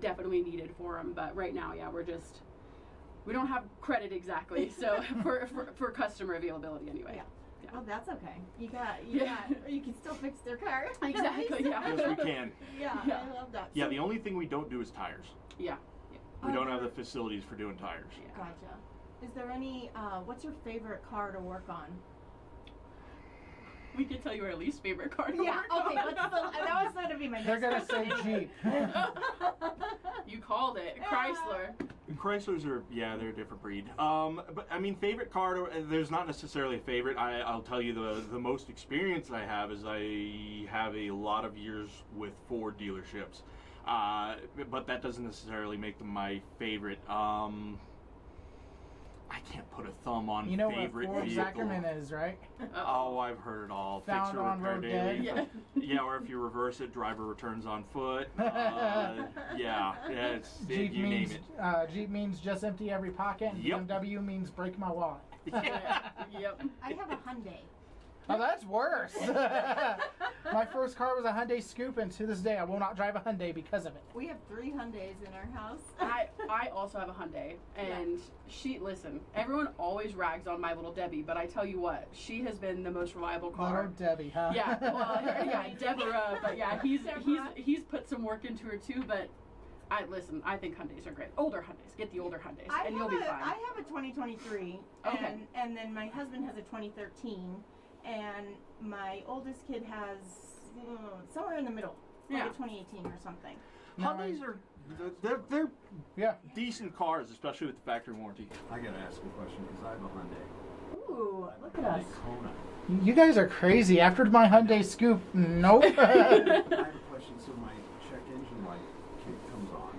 definitely needed for them. But right now, yeah, we don't have credit exactly, so for customer availability anyway.
Yeah.
Yeah.
Well, that's okay. You can still fix their car.
Exactly, yeah.
Yes, we can.
Yeah,
Yeah.
I love that.
Yeah,
So-
the only thing we don't do is tires.
Yeah.
We don't have the facilities for doing tires.
Gotcha. Is there any, what's your favorite car to work on?
We could tell you our least favorite car to
Yeah,
work
okay,
on.
that was going to be my
They're
next
gonna say Jeep.
You called it. Chrysler.
Chrysler's are, they're a different breed. But I mean, favorite car, there's not necessarily a favorite. I'll tell you the most experience I have is I have a lot of years with Ford dealerships. But that doesn't necessarily make them my favorite. I can't put a thumb on
You know what
favorite
Ford
vehicle.
Zackerman is, right?
Oh, I've heard it all.
Found
Fix or
on
repair
road
daily.
dead.
Yeah.
Or if you reverse it, driver returns on foot.
Jeep
you
means
name it.
Jeep means just empty every pocket, and
Yep.
BMW means break my wallet.
Yep.
I have a Hyundai.
Oh, that's worse. My first car was a Hyundai Scoop, and to this day, I will not drive a Hyundai because of it.
We have 3 Hyundais in our house.
I also have a Hyundai, and listen, everyone always rags on my little Debbie, but I tell you what, she has been the most reliable car.
Little Debbie, huh?
Yeah, well, yeah, Deborah, but yeah,
Deborah.
he's put some work into her too, but I think Hyundais are great. Older Hyundais, get the older Hyundais, and you'll be fine.
I have a 2023,
Okay.
and then my husband has a 2013, and my oldest kid has somewhere in the middle, like
Yeah.
a 2018 or something.
No,
Hyundais are they're
Yeah.
decent cars, especially with the factory warranty.
I gotta ask a question because I have a Hyundai.
Ooh, look at
Hyundai
us.
Kona.
You guys are crazy. After my Hyundai Scoop, nope.
I have a question. So my check engine light comes on,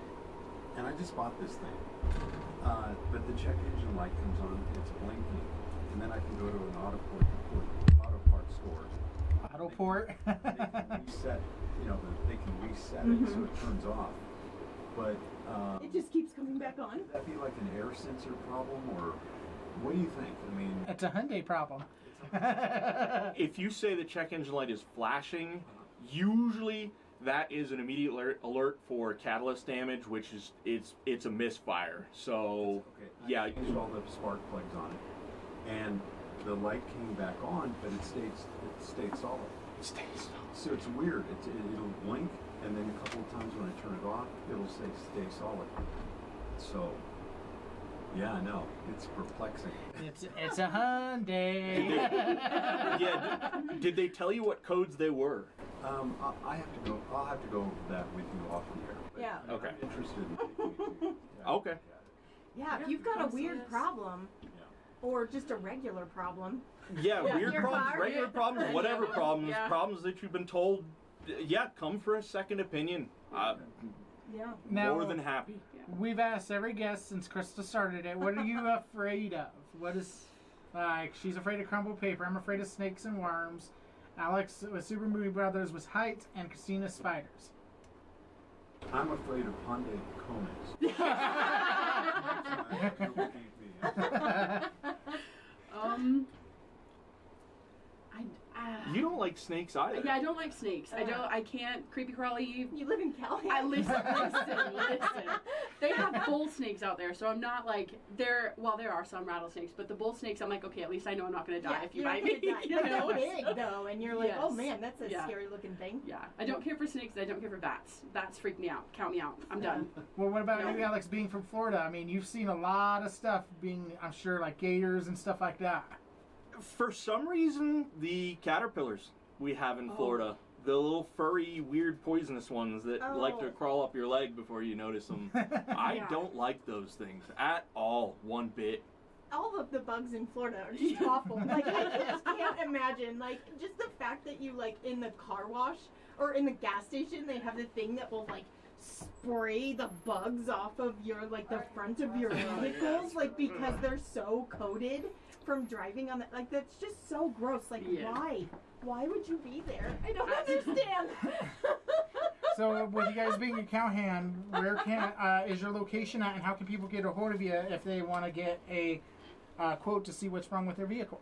and I just bought this thing. But the check engine light comes on, it's blinking, and then I can go to an auto parts store.
Autoport.
They can reset. They can reset it so it turns off. But
It just keeps coming back on.
would that be like an air sensor problem, or what do you think? I mean,
It's a Hyundai problem.
If you say the check engine light is flashing, usually that is an immediate alert for catalyst damage, which is it's a misfire. So
okay,
yeah,
I changed all the spark plugs on it, and the light came back on, but it stayed solid. So it's weird. It'll blink, and then a couple of times when I turn it off, it'll stay solid. So, yeah, I know. It's perplexing.
It's a Hyundai.
Did they tell you what codes they were?
I have to go. I'll have to go over that with you off the air. But
Yeah.
Okay.
I'm interested in taking it to. Yeah,
Okay.
Yeah, if you've got a weird problem,
Yeah.
or just a regular problem.
Yeah, weird
Your
problems,
car,
regular
yeah.
problems, whatever problems,
Yeah.
problems that you've been told. Yeah, come for a second opinion.
Yeah.
Now,
More than happy.
we've asked every guest since Krista started it, what are you afraid of? What is, she's afraid of crumbled paper. I'm afraid of snakes and worms. Alex with Super Movie Brothers was heights, and Christina spiders.
I'm afraid of Hyundai Konas. That's my-
You don't like snakes either.
Yeah, I don't like snakes. I can't creepy crawly.
You live in Cali.
I listen. They have bull snakes out there, so I'm not like there are some rattlesnakes, but the bull snakes, I'm like, okay, at least I know I'm not going to die if you bite me.
They're big though, and you're like, oh man, that's a
Yeah.
scary looking thing.
Yeah, I don't care for snakes. I don't care for bats. Bats freak me out. Count me out. I'm done.
Well, what about
No.
you, Alex, being from Florida? I mean, you've seen a lot of stuff being, I'm sure, like gators and stuff like that.
For some reason, the caterpillars we have in
Oh.
Florida, the little furry, weird, poisonous ones that like to
Oh.
crawl up your leg before you notice them. I
Yeah.
don't like those things at all, one bit.
All of the bugs in Florida are just awful. Like, I just can't imagine. Like, just the fact that you, like, in the car wash or in the gas station, they have the thing that will, like, spray the bugs off of your, like, the front of your vehicles, like, because they're so coated from driving on that. Like, that's just so gross. Like,
Yeah.
why? Why would you be there? I don't understand.
So, with you guys being a cowhand, where can is your location at, and how can people get a hold of you if they want to get a quote to see what's wrong with their vehicle?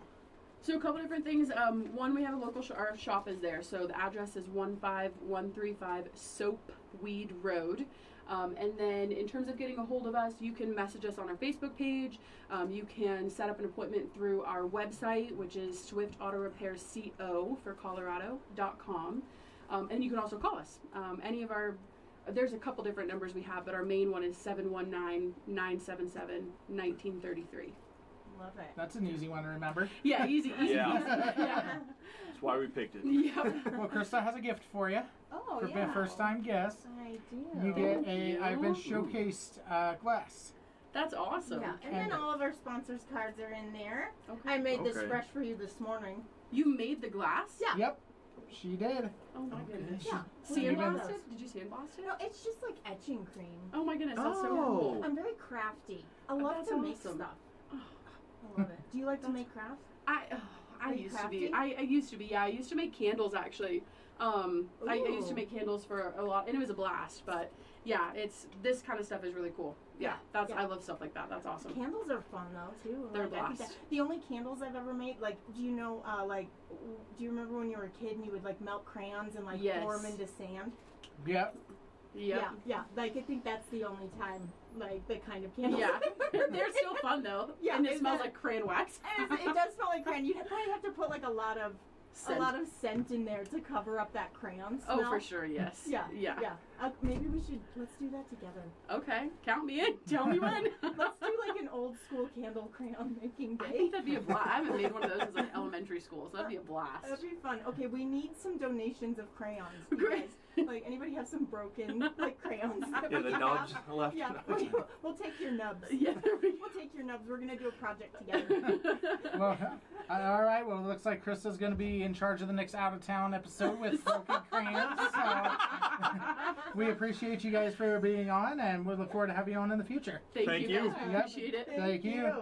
So a couple different things. One, we have a local our shop is there. So the address is 15135 Soapweed Road. And then in terms of getting a hold of us, you can message us on our Facebook page. You can set up an appointment through our website, which is Swift Auto Repair CO for Colorado.com. And you can also call us. There's a couple different numbers we have, but our main one is 719-977-1933.
Love it.
That's an easy one to remember.
Yeah, easy.
Yeah.
Yeah.
That's why we picked it.
Yep.
Well, Krista has a gift for you
Oh,
for being
yeah.
a first-time guest.
I do.
You get
Thank you.
I've been showcased glass.
That's awesome.
Yeah, and then all of our sponsors' cards are in there.
Okay.
I made this
Okay.
fresh for you this morning.
You made the glass?
Yeah.
Yep, she did.
Oh my goodness.
Yeah.
Sandblasted? Did you sandblast it?
No, it's just like etching cream.
Oh my goodness, that's so
Oh.
cool.
I'm very crafty. I love
That's
to make
awesome.
stuff.
Oh.
I love it. Do you like to make crafts?
I
Are you
used to be.
crafty?
I used to be. Yeah, I used to make candles actually. I used to
Ooh.
make candles for a lot, and it was a blast. But yeah, it's this kind of stuff is really cool. Yeah, that's
yeah.
I love stuff like that. That's awesome.
Candles are fun though too.
They're
Like, I think
blast.
the only candles I've ever made, like, do you know, do you remember when you were a kid and you would like melt crayons and like
Yes.
pour them into sand?
Yep.
Yep.
Yeah. Like, I think that's the only time, like, the kind of candles.
Yeah, they're still fun though.
Yeah,
and it
it's
smells
not-
like crayon wax.
It does smell like crayon. You'd probably have to put like a lot of
Scent.
scent in there to cover up that crayon smell.
Oh, for sure. Yes.
Yeah.
Yeah.
Maybe let's do that together.
Okay. Count me in. Tell me when.
Let's do like an old school candle crayon making
I
day.
think that'd be a blast. I haven't made one of those since like elementary school, so that'd be a blast.
That'd be fun. Okay, we need some donations of crayons. you
Great.
guys. Like, anybody have some broken like crayons? that
Yeah,
we
the
can
nubs
have?
left.
Yeah, we'll take your nubs.
Yeah, there we
We'll take your nubs. We're gonna do a project together.
go.
Well, all right. Well, it looks like Krista's going to be in charge of the next out of town episode with broken crayons. So we appreciate you guys for being on, and we look forward to having you on in the future.
Thank
you.
you.
Guys. We
Yep.
appreciate it.
Thank you.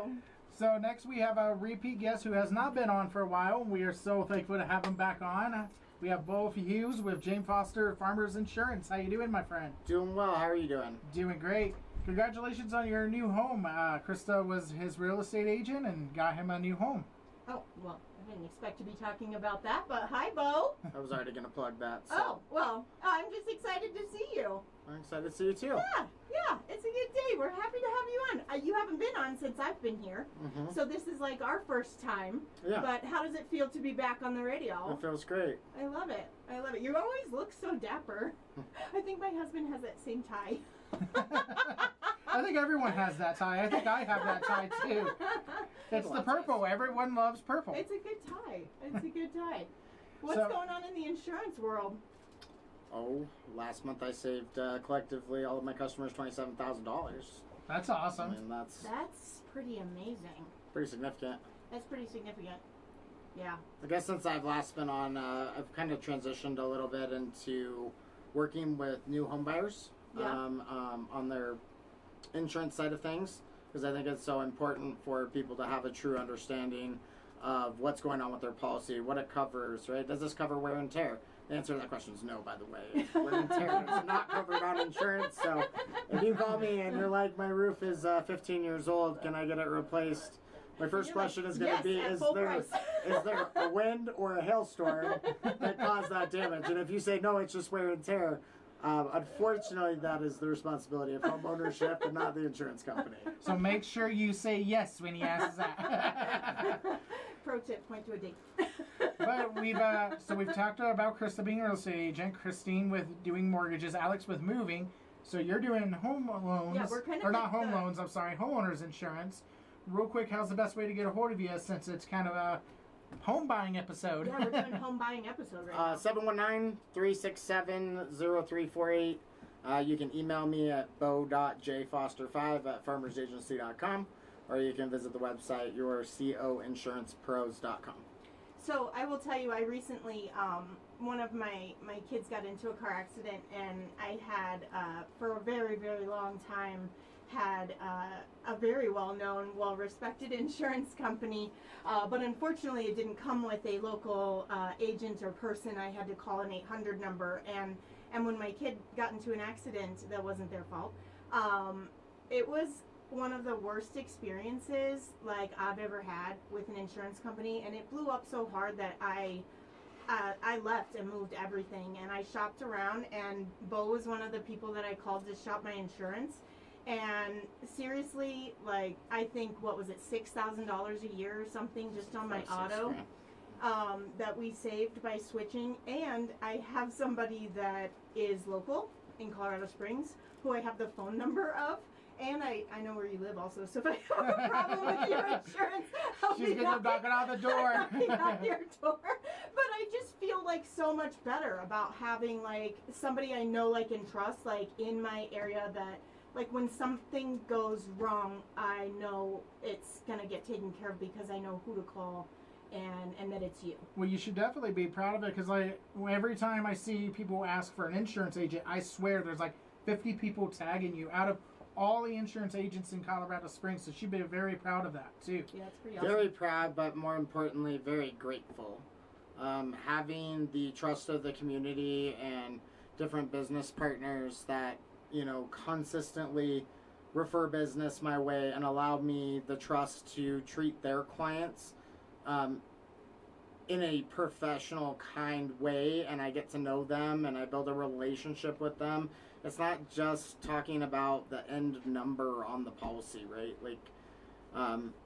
So next we have a repeat guest who has not been on for a while. We are so thankful to have him back on. We have Bo Hughes with James Foster Farmers Insurance. How you doing, my friend?
Doing well. How are you doing?
Doing great. Congratulations on your new home. Krista was his real estate agent and got him a new home.
Oh, well, I didn't expect to be talking about that, but hi, Bo.
I was already going to plug that. So
Oh, well, I'm just excited to see you.
I'm excited to see you too.
Yeah, it's a good day. We're happy to have you on. You haven't been on since I've been here,
Mm-hmm.
so this is like our first time.
Yeah.
But how does it feel to be back on the radio?
It feels great.
I love it. I love it. You always look so dapper. I think my husband has that same tie.
I think everyone has that tie. I think I have that tie too. It's the purple. Everyone loves purple.
It's a good tie. It's a good tie. What's
So-
going on in the insurance world?
Oh, last month I saved collectively all of my customers $27,000.
That's
I
awesome.
mean, that's
That's pretty amazing.
pretty significant.
That's pretty significant. Yeah.
I guess since I've last been on, I've kind of transitioned a little bit into working with new home buyers
Yeah.
on their insurance side of things, because I think it's so important for people to have a true understanding of what's going on with their policy, what it covers, right? Does this cover wear and tear? The answer to that question is no, by the way. Wear and tear is not covered on insurance, so if You call me and you're like, my roof is 15 years old. Can I get it replaced? My first question is going to be, is there a wind or a hailstorm that caused that damage? And if you say no, it's just wear and tear. Unfortunately, that is the responsibility of home ownership and not the insurance company.
So make sure you say yes when he asks that.
Pro tip: point to a date.
But we've talked about Krista being a real estate agent, Christine with doing mortgages, Alex with moving. So you're doing home loans,
Yeah, we're kind of
or not
like
home loans. I'm sorry, homeowners insurance. Real quick, how's the best way to get a hold of you since it's kind of a home buying episode?
Yeah, we're doing a home buying episode right now.
719-367-0348. You can email me at bo.jfoster5@farmersagency.com, or you can visit the website yourcoinsurancepros.com.
So I will tell you, I recently, one of my kids got into a car accident, and I had, for a very, very long time, had a very well-known, well-respected insurance company, but unfortunately it didn't come with a local agent or person. I had to call an 800 number, and when my kid got into an accident, that wasn't their fault. It was one of the worst experiences like I've ever had with an insurance company, and it blew up so hard that I left and moved everything, and I shopped around, and Bo was one of the people that I called to shop my insurance. And seriously, like, I think, what was it, $6,000 a year or something just on my auto that we saved by switching. And I have somebody that is local in Colorado Springs who I have the phone number of. And I know where you live also, so if I have a problem with your insurance,
She's going to knock it on the door.
I'll be at your door. But I just feel like so much better about having, like, somebody I know, like, and trust, like, in my area that, like, when something goes wrong, I know it's going to get taken care of because I know who to call and that it's you.
Well, you should definitely be proud of it, because like every time I see people ask for an insurance agent, I swear there's like 50 people tagging you out of all the insurance agents in Colorado Springs. So she'd be very proud of that too.
Yeah, it's pretty awesome.
Very proud, but more importantly, very grateful. Having the trust of the community and different business partners that, you know, consistently refer business my way and allow me the trust to treat their clients in a professional, kind way, and I get to know them and I build a relationship with them. It's not just talking about the end number on the policy, right? Like,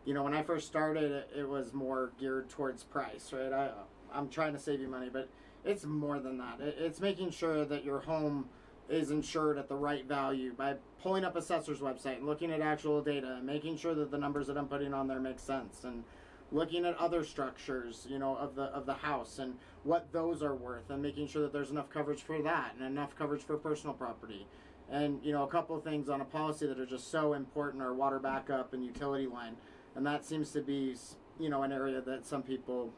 you know, when I first started, it was more geared towards price, right? I'm trying to save you money, but it's more than that. It's making sure that your home is insured at the right value by pulling up Assessor's website and looking at actual data and making sure that the numbers that I'm putting on there make sense, and looking at other structures, you know, of the house and what those are worth, and making sure that there's enough coverage for that and enough coverage for personal property. And, you know, a couple of things on a policy that are just so important are water backup and utility line, and that seems to be, you know, an area that some people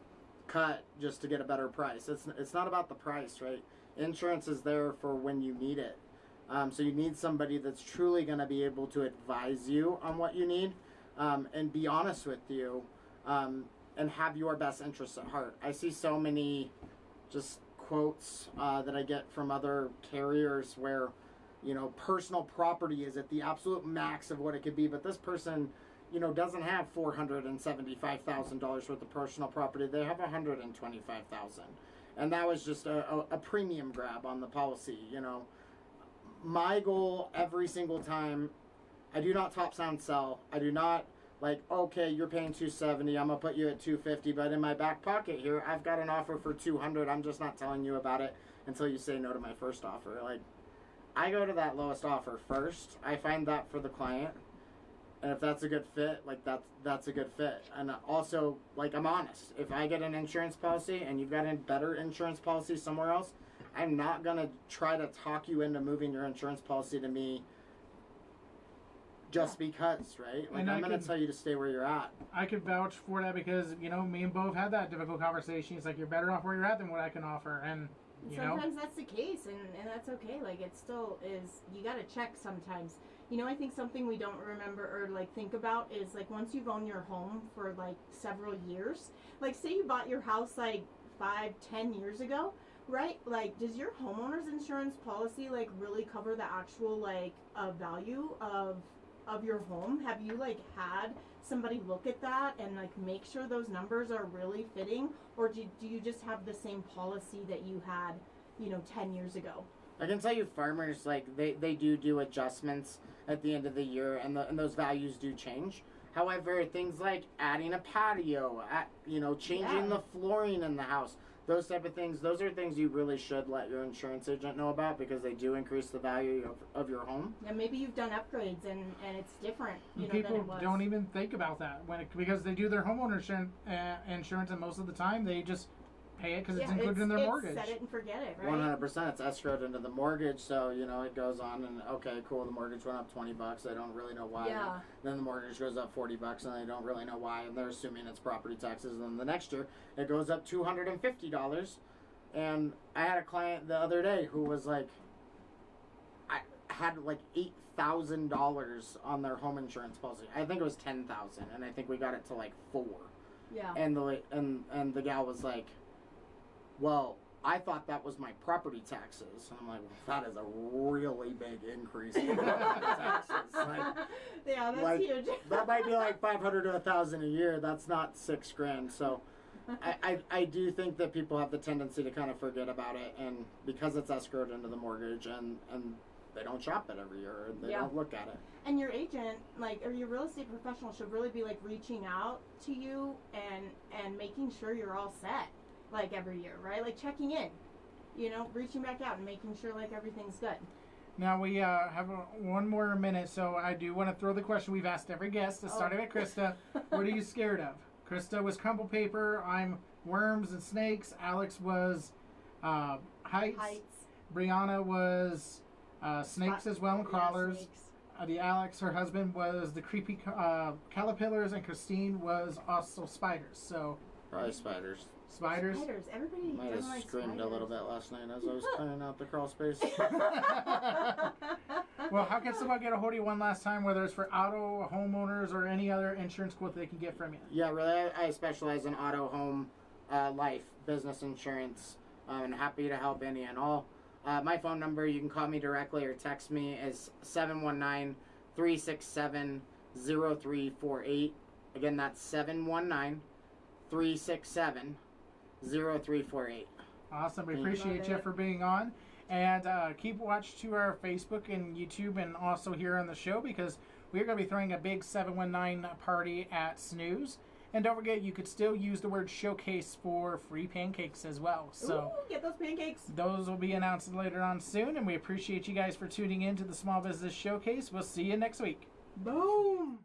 cut just to get a better price. It's not about the price, right? Insurance is there for when you need it. So you need somebody that's truly going to be able to advise you on what you need, and be honest with you, and have your best interests at heart. I see so many just quotes that I get from other carriers where, you know, personal property is at the absolute max of what it could be, but this person, you know, doesn't have $475,000 worth of personal property. They have $125,000. And that was just a premium grab on the policy, you know. My goal every single time, I do not top sound sell. I do not, like, okay, you're paying $270, I'm gonna put you at $250, but in my back pocket here, I've got an offer for $200. I'm just not telling you about it until you say no to my first offer. Like, I go to that lowest offer first. I find that for the client. And if that's a good fit, like, that's a good fit. And also, like, I'm honest. If I get an insurance policy and you've got a better insurance policy somewhere else, I'm not going to try to talk you into moving your insurance policy to me just because, right? Like, I'm going to tell you to stay where you're at.
I could vouch for that because, you know, me and Bo have had that difficult conversation. He's like, you're better off where you're at than what I can offer. And, you
sometimes that's the case, and that's okay. Like, it still is, you got to check sometimes. You know, I think something we don't remember or, like, think about is, like, once you've owned your home for, like, several years, like, say you bought your house, like, 5-10 years ago, Right? Like, does your homeowner's insurance policy like really cover the actual like value of your home? Have you like had somebody look at that and like make sure those numbers are really fitting, or do you just have the same policy that you had, 10 years ago?
I can tell you, farmers like they do adjustments at the end of the year, and those values do change. However, things like adding a patio, changing the flooring in the house, those type of things, those are things you really should let your insurance agent know about, because they do increase the value of your home.
And maybe you've done upgrades and it's different,
People
than it was.
don't even think about that because they do their homeowner insurance, and most of the time they just pay it because it's included in their mortgage.
Set it and forget it, right?
100%. It's escrowed into the mortgage, so it goes on, and okay, cool. The mortgage went up $20. They don't really know why.
Yeah.
Then the mortgage goes up $40, and they don't really know why, and they're assuming it's property taxes. And then the next year it goes up $250. And I had a client the other day who was like, I had like $8,000 on their home insurance policy. I think it was $10,000, and I think we got it to like $4,000.
Yeah.
And the gal was like, well, I thought that was my property taxes. And I'm like, well, that is a really big increase in property taxes.
Yeah, that's huge.
That might be like $500 to $1,000 a year. That's not $6,000. So I do think that people have the tendency to kind of forget about it, and because it's escrowed into the mortgage, and they don't shop it every year, and they don't look at it.
And your agent, or your real estate professional, should really be reaching out to you and making sure you're all set. Every year, right? Checking in, reaching back out and making sure everything's good.
Now we have one more minute, so I do want to throw the question we've asked every guest. Starting with Krista. What are you scared of? Krista was crumple paper. I'm worms and snakes. Alex was heights. Brianna was snakes as well, and crawlers. The Alex, her husband, was the creepy caterpillars, and Christine was also spiders. So
probably spiders.
Spiders.
Everybody
might have screamed a little bit last night as I was cleaning out the crawl space.
Well, how can someone get a hold of you one last time, whether it's for auto, homeowners, or any other insurance quote they can get from you?
Yeah, really, I specialize in auto, home, life, business insurance. I'm happy to help any and all. My phone number, you can call me directly or text me, is 719-367-0348. Again, that's 719-367-0348.
Awesome. We appreciate you for being on. And keep watch to our Facebook and YouTube, and also here on the show, because we're going to be throwing a big 719 party at Snooze. And don't forget, you could still use the word showcase for free pancakes as well. So
get those pancakes.
Those will be announced later on soon. And we appreciate you guys for tuning in to the Small Business Showcase. We'll see you next week.
Boom.